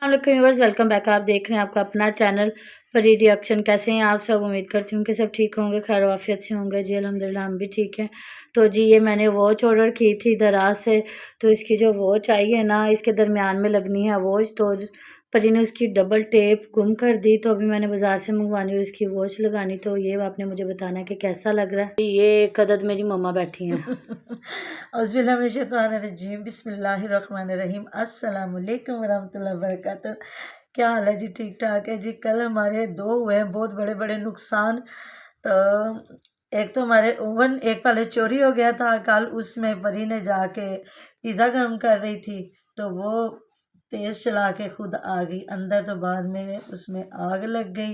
Viewers, welcome back. आप देख रहे हैं आपका अपना चैनल परी रिएक्शन। कैसे हैं आप सब? उम्मीद करती हूँ कि सब ठीक होंगे, खैर वाफियत से होंगे जी। अल्हम्दुलिल्लाह हम भी ठीक हैं। तो जी ये मैंने वॉच ऑर्डर की थी दराज से, तो इसकी जो वॉच आई है ना, इसके दरमियान में लगनी है वॉच, तो परी ने उसकी डबल टेप गुम कर दी। तो अभी मैंने बाज़ार से मंगवानी और इसकी वॉच लगानी। तो ये आपने मुझे बताना कि कैसा लग रहा है। ये एक अदद मेरी मम्मा बैठी हैं। औज़ुबिल्लाहिमिनश्शैतानिर्रजीम बिस्मिल्लाहिर्रहमानिर्रहीम अस्सलाम वालेकुम वरहमतुल्लाहि वबरकातुहू। क्या हाल है जी? ठीक ठाक है जी। कल हमारे दो हुए हैं बहुत बड़े बड़े नुकसान। तो एक तो हमारे ओवन एक पहले चोरी हो गया था कल, उसमें परी ने जाके पिज़्ज़ा गर्म कर रही थी तो वो तेज़ चला के खुद आ गई अंदर, तो बाद में उसमें आग लग गई,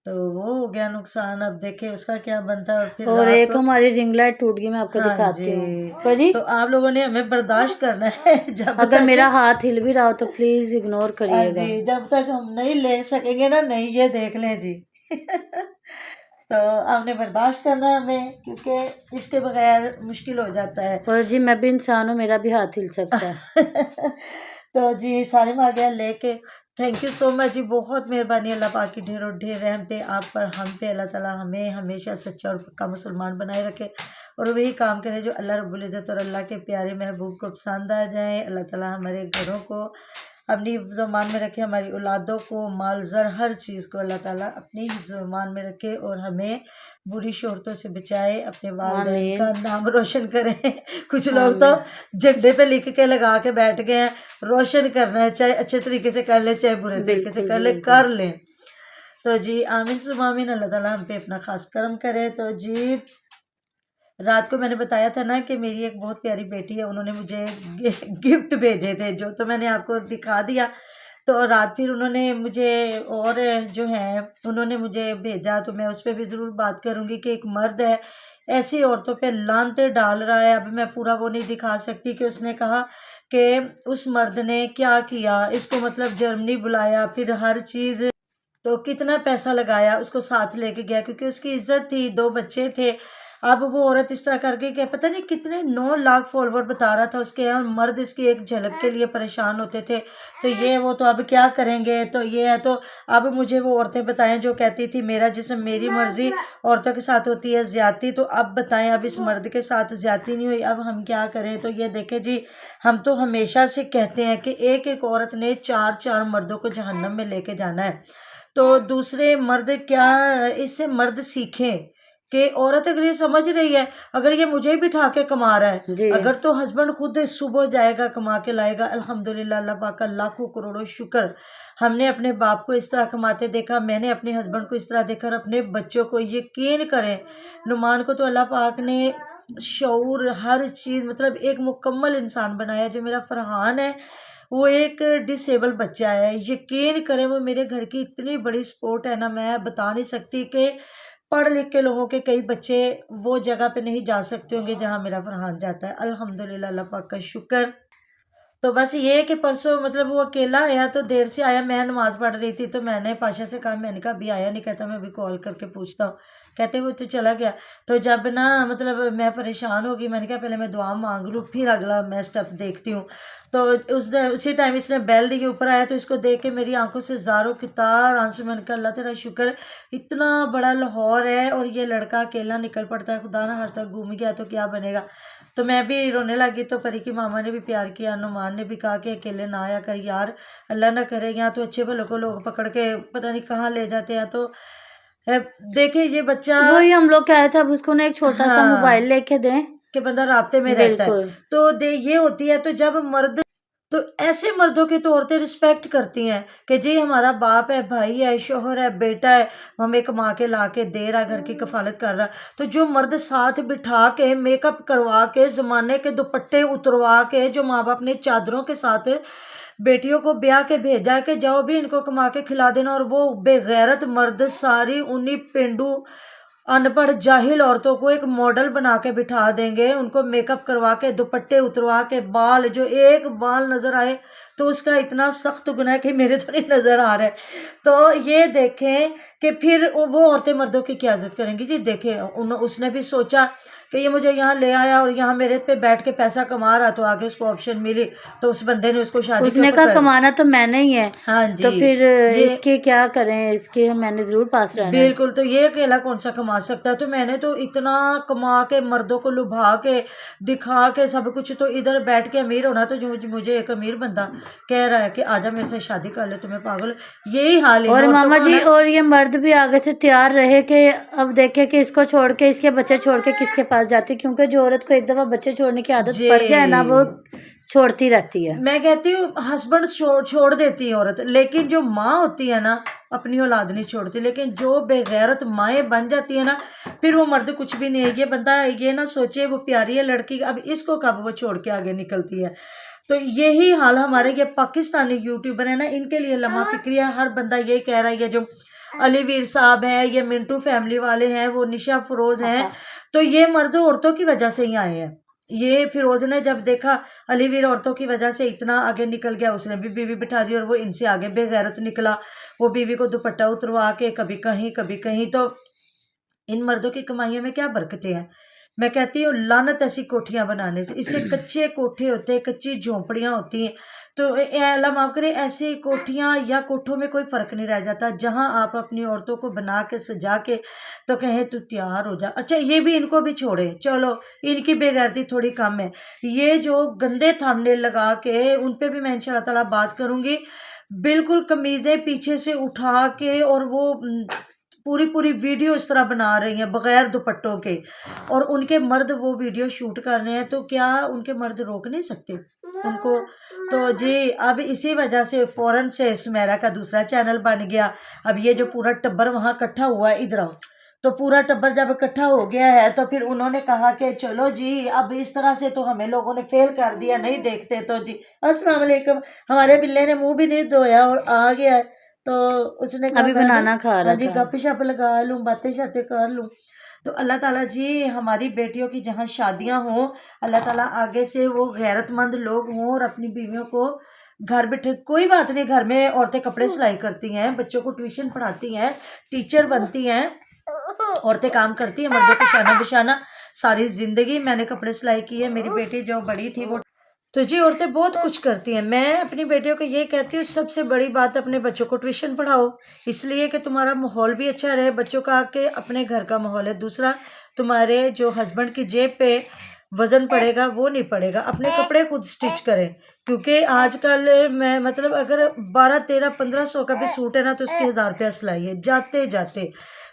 तो वो हो गया नुकसान। अब देखे उसका क्या बनता है। और फिर और रात एक को हमारी रिंग लाइट टूट गई, मैं आपको हाँ दिखाती हूँ जी, परी। तो आप लोगों ने हमें बर्दाश्त करना है जब अगर तक मेरा हाथ हिल भी रहा हो तो प्लीज इग्नोर हाँ करिएगा। जी, जब तक हम नहीं ले सकेंगे ना, नहीं ये देख लें जी तो आपने बर्दाश्त करना है हमें, क्योंकि इसके बगैर मुश्किल हो जाता है। और जी मैं भी इंसान हूँ, मेरा भी हाथ हिल सकता है। तो जी सारे आ गया लेके। थैंक यू सो मच जी, बहुत मेहरबानी। अल्लाह पाक की ढेरों ढेर रहमतें आप पर, हम पे। अल्लाह ताला हमें हमेशा सच्चा और पक्का मुसलमान बनाए रखे और वही काम करे जो अल्लाह रब्बुल इज़्ज़त और अल्लाह के प्यारे महबूब को पसंद आ जाए। अल्लाह ताला हमारे घरों को अपनी हिफ्ज़-ओ-मान में रखे, हमारी औलादों को, माल ज़र हर चीज़ को अल्लाह ताला अपनी हिफ्ज़-ओ-मान में रखे और हमें बुरी शोहरतों से बचाए, अपने वालिदैन आमीन का नाम रोशन करें। कुछ लोग तो आमीन। झंडे पे लिख के लगा के बैठ गए हैं, रोशन करना है, चाहे अच्छे तरीके से कर ले चाहे बुरे तरीके से बिल्कुल कर जी ले, बिल्कुल। कर लें। तो जी आमीन सुबह आमीन। अल्लाह ताला हम पे अपना खास करम करे। तो जी रात को मैंने बताया था ना कि मेरी एक बहुत प्यारी बेटी है, उन्होंने मुझे गिफ्ट भेजे थे, जो तो मैंने आपको दिखा दिया। तो रात फिर उन्होंने मुझे और जो है उन्होंने मुझे भेजा, तो मैं उस पर भी ज़रूर बात करूँगी कि एक मर्द है ऐसी औरतों पे लानते डाल रहा है। अब मैं पूरा वो नहीं दिखा सकती कि उसने कहा कि उस मर्द ने क्या किया, इसको मतलब जर्मनी बुलाया, फिर हर चीज़, तो कितना पैसा लगाया, उसको साथ लेके गया क्योंकि उसकी इज्जत थी, 2 बच्चे थे। अब वो औरत इस तरह करके कि पता नहीं कितने 9 लाख फॉलोवर बता रहा था उसके, और मर्द इसकी एक झलक के लिए परेशान होते थे। तो ये वो, तो अब क्या करेंगे, तो ये है। तो अब मुझे वो औरतें बताएं जो कहती थी मेरा जिस्म मेरी मर्जी, औरतों के साथ होती है ज्यादती। तो अब बताएं, अब इस मर्द के साथ ज्यादती नहीं हुई, अब हम क्या करें। तो ये देखें जी, हम तो हमेशा से कहते हैं कि एक एक औरत ने 4 मर्दों को जहन्नम में लेके जाना है। तो दूसरे मर्द क्या, इससे मर्द सीखें कि औरत अगर ये समझ रही है, अगर ये मुझे भी बिठा के कमा रहा है, जी अगर तो हस्बैंड खुद सुबह जाएगा कमा के लाएगा, अल्हम्दुलिल्लाह, अल्लाह पाक का लाखों करोड़ों शुक्र। हमने अपने बाप को इस तरह कमाते देखा, मैंने अपने हस्बैंड को इस तरह देखा, और अपने बच्चों को। यकीन करें, नुमान को तो अल्लाह पाक ने शऊर हर चीज़, मतलब एक मुकम्मल इंसान बनाया। जो मेरा फरहान है वो एक डिसेबल बच्चा है। यकीन करें, वो मेरे घर की इतनी बड़ी सपोर्ट है ना, मैं बता नहीं सकती कि पढ़ लिख के लोगों के कई बच्चे वो जगह पे नहीं जा सकते होंगे जहाँ मेरा फरहान जाता है। अल्हम्दुलिल्लाह, अल्लाह पाक का शुक्र। तो बस ये है कि परसों मतलब वो अकेला आया, तो देर से आया, मैं नमाज़ पढ़ रही थी, तो मैंने पाशा से कहा, मैंने कहा अभी आया नहीं, कहता मैं अभी कॉल करके पूछता हूँ, कहते वो तो चला गया। तो जब ना मतलब मैं परेशान हो गई, मैंने कहा पहले मैं दुआ मांग लूँ फिर अगला मैं स्टेप देखती हूँ। तो उसी टाइम इसने बेल दी के ऊपर आया, तो इसको देख के मेरी आंखों से ज़ारों कितार आंसू। मैंने कहा अल्लाह तेरा शुक्र, इतना बड़ा लाहौर है और ये लड़का अकेला निकल पड़ता है, खुदा ना खास्ता घूम गया तो क्या बनेगा। तो मैं भी रोने लगी, तो परी की मामा ने भी प्यार किया, नुमान ने भी कहा कि अकेले ना आया कर यार, अल्लाह ना करे यहाँ तो अच्छे भलों को लोग पकड़ के पता नहीं कहाँ ले जाते हैं। तो देखिए ये बच्चा, वही हम लोग कह रहे थे, अब उसको ना एक छोटा सा मोबाइल हाँ, लेके दें। कि बंदा राब्ते में रहता है। बिल्कुल तो ये होती है। तो जब मर्द, तो ऐसे मर्दों की तो औरतें रिस्पेक्ट करती हैं कि जी हमारा बाप है, भाई है, शोहर है, बेटा है, हमें कमा के ला के दे रहा, घर की कफालत कर रहा। तो जो मर्द साथ बिठा के मेकअप करवा के ज़माने के दुपट्टे उतरवा के, जो माँ बाप ने चादरों के साथ बेटियों को ब्याह के भेजा कि जाओ भी इनको कमा के खिला देना, और वो बेगैरत मर्द सारी उन्हीं पेंडू अनपढ़ जाहिल औरतों को एक मॉडल बना के बिठा देंगे, उनको मेकअप करवा के दुपट्टे उतरवा के, बाल जो एक बाल नज़र आए तो उसका इतना सख्त गुनाह है कि मेरे तो नहीं नज़र आ रहा है। तो ये देखें कि फिर वो औरतें मर्दों की क्या इज्जत करेंगी जी। देखें उसने भी सोचा کہ یہ مجھے یہاں لے آیا اور یہاں میرے پہ بیٹھ کے پیسہ کما رہا, تو آگے اس کو آپشن ملی تو اس بندے نے اس کو شادی اس نے کہا کمانا تو میں نے ہی ہے, ہاں تو جی پھر یہ اس کے کیا کریں, اس کے میں نے ضرور پاس رہنا ہے. بالکل, تو یہ اکیلا کون سا کما سکتا ہے. تو میں نے تو اتنا کما کے مردوں کو لبھا کے دکھا کے سب کچھ, تو ادھر بیٹھ کے امیر ہونا. تو جو مجھے ایک امیر بندہ کہہ رہا ہے کہ آجا میرے سے شادی کر لے, تمہیں پاگل, یہی حال اور ہے ماما جی, اور یہ مرد بھی آگے سے تیار رہے کہ اب دیکھے کہ اس کو چھوڑ کے, اس کے بچے چھوڑ کے کس کے پاس جاتی, کیونکہ جو عورت کو ایک دفعہ بچے چھوڑنے کی عادت پڑ جائے نا, وہ چھوڑتی رہتی ہے. میں کہتی ہوں ہسبینڈ چھوڑ دیتی ہے عورت, لیکن جو ماں ہوتی ہے نا اپنی اولاد نہیں چھوڑتی. لیکن جو بے غیرت مائیں بن جاتی ہے نا, پھر وہ مرد کچھ بھی نہیں ہے. یہ بندہ یہ نہ سوچے وہ پیاری ہے لڑکی, اب اس کو کب وہ چھوڑ کے آگے نکلتی ہے. تو یہی حال ہمارے یہ پاکستانی یوٹیوبر ہیں نا, ان کے لیے لمحہ فکری ہے. ہر بندہ یہی کہہ رہا ہے, یہ جو علی ویر صاحب ہیں, یہ منٹو فیملی والے ہیں, وہ نشا فروز ہیں, تو یہ مرد عورتوں کی وجہ سے ہی آئے ہیں. یہ فیروز نے جب دیکھا علی ویر عورتوں کی وجہ سے اتنا آگے نکل گیا, اس نے بھی بیوی بٹھا دی, اور وہ ان سے آگے بے غیرت نکلا. وہ بیوی کو دوپٹہ اتروا کے کبھی کہیں کبھی کہیں. تو ان مردوں کی کمائیوں میں کیا برکتیں ہیں. میں کہتی ہوں لعنت ایسی کوٹھیاں بنانے سے. اس سے کچے کوٹھے ہوتے ہیں, کچی جھونپڑیاں ہوتی ہیں. تو اے اللہ معاف کرے, ایسی کوٹھیاں یا کوٹھوں میں کوئی فرق نہیں رہ جاتا, جہاں آپ اپنی عورتوں کو بنا کے سجا کے تو کہیں تو تیار ہو جا. اچھا یہ بھی ان کو بھی چھوڑے, چلو ان کی بے غیرتی تھوڑی کم ہے. یہ جو گندے تھامنے لگا کے, ان پہ بھی میں انشاءاللہ تعالیٰ بات کروں گی. بالکل قمیضیں پیچھے سے اٹھا کے, اور وہ پوری ویڈیو اس طرح بنا رہی ہیں بغیر دوپٹوں کے, اور ان کے مرد وہ ویڈیو شوٹ کر رہے ہیں. تو کیا ان کے مرد روک نہیں سکتے ان کو؟ تو جی اب اسی وجہ سے فوراً سے سمیرا کا دوسرا چینل بن گیا. اب یہ جو پورا ٹبر وہاں اکٹھا ہوا ہے, ادھر تو پورا ٹبر جب اکٹھا ہو گیا ہے, تو پھر انہوں نے کہا کہ چلو جی اب اس طرح سے تو ہمیں لوگوں نے فیل کر دیا, نہیں دیکھتے. تو جی السلام علیکم, ہمارے بلے نے منہ بھی نہیں دھویا اور آ گیا ہے. تو اس نے کہا ابھی میں بنانا کھا رہا ہاں جی تھا. گپ شپ لگا لوں, باتیں شاتیں کر لوں. تو اللہ تعالیٰ جی ہماری بیٹیوں کی جہاں شادیاں ہوں, اللہ تعالیٰ آگے سے وہ غیرت مند لوگ ہوں, اور اپنی بیویوں کو گھر بیٹھے, کوئی بات نہیں, گھر میں عورتیں کپڑے سلائی کرتی ہیں, بچوں کو ٹیوشن پڑھاتی ہیں, ٹیچر بنتی ہیں, عورتیں کام کرتی ہیں, مردوں کو شانہ بشانہ ساری زندگی میں نے کپڑے سلائی کی ہے. میری بیٹی جو بڑی تھی وہ, تو جی عورتیں بہت کچھ کرتی ہیں. میں اپنی بیٹیوں کو یہ کہتی ہوں سب سے بڑی بات اپنے بچوں کو ٹیوشن پڑھاؤ, اس لیے کہ تمہارا ماحول بھی اچھا رہے, بچوں کا کہ اپنے گھر کا ماحول ہے. دوسرا تمہارے جو ہسبینڈ کی جیب پہ وزن پڑے گا وہ نہیں پڑے گا. اپنے کپڑے خود سٹچ کریں, کیونکہ آج کل میں مطلب اگر 1200-1300-1500 کا بھی سوٹ ہے نا, تو اس کی 1000 روپیہ سلائی ہے جاتے جاتے.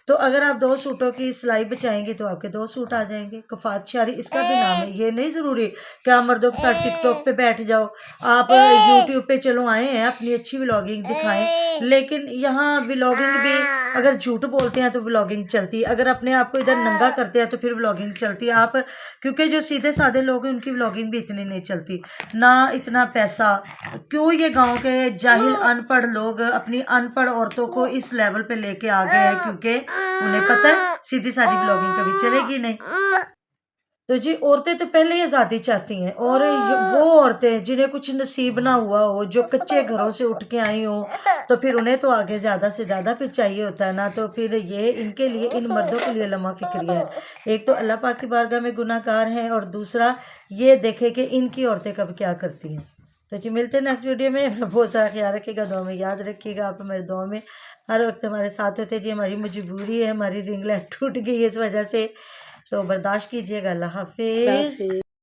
تو اگر آپ 2 سوٹوں کی سلائی بچائیں گے تو آپ کے 2 سوٹ آ جائیں گے. کفایت شعری اس کا بھی نام ہے. یہ نہیں ضروری کہ آپ مردوں کے ساتھ ٹک ٹاک پہ بیٹھ جاؤ, آپ یوٹیوب پہ چلو آئے ہیں اپنی اچھی ولاگنگ دکھائیں, لیکن یہاں ولاگنگ بھی اگر جھوٹ بولتے ہیں تو ولاگنگ چلتی ہے, اگر اپنے آپ کو ادھر ننگا کرتے ہیں تو پھر ولاگنگ چلتی ہے. آپ کیونکہ جو سیدھے سادے لوگ ہیں ان کی ولاگنگ بھی اتنی نہیں چلتی, نہ اتنا پیسہ. کیوں یہ گاؤں کے جاہل ان پڑھ لوگ اپنی ان پڑھ عورتوں کو اس لیول پہ لے کے آ گئے ہیں, کیونکہ انہیں پتہ ہے سیدھی سادی بلاگنگ کبھی چلے گی نہیں. تو جی عورتیں تو پہلے ہی آزادی چاہتی ہیں, اور وہ عورتیں جنہیں کچھ نصیب نہ ہوا ہو, جو کچے گھروں سے اٹھ کے آئی ہوں, تو پھر انہیں تو آگے زیادہ سے زیادہ پھر چاہیے ہوتا ہے نا. تو پھر یہ ان کے لیے, ان مردوں کے لیے لمحہ فکری ہے. ایک تو اللہ پاک کی بارگاہ میں گناہ گار ہیں, اور دوسرا یہ دیکھے کہ ان کی عورتیں کب کیا کرتی ہیں. تو جی ملتے ہیں نیکسٹ ویڈیو میں. بہت سارا خیال رکھیے گا, دعا میں یاد رکھیے گا. آپ ہمارے دعا میں ہر وقت ہمارے ساتھ ہوتے. جی ہماری مجبوری ہے, ہماری رنگ لائٹ ٹوٹ گئی ہے اس وجہ سے, تو برداشت کیجیے گا. اللہ حافظ.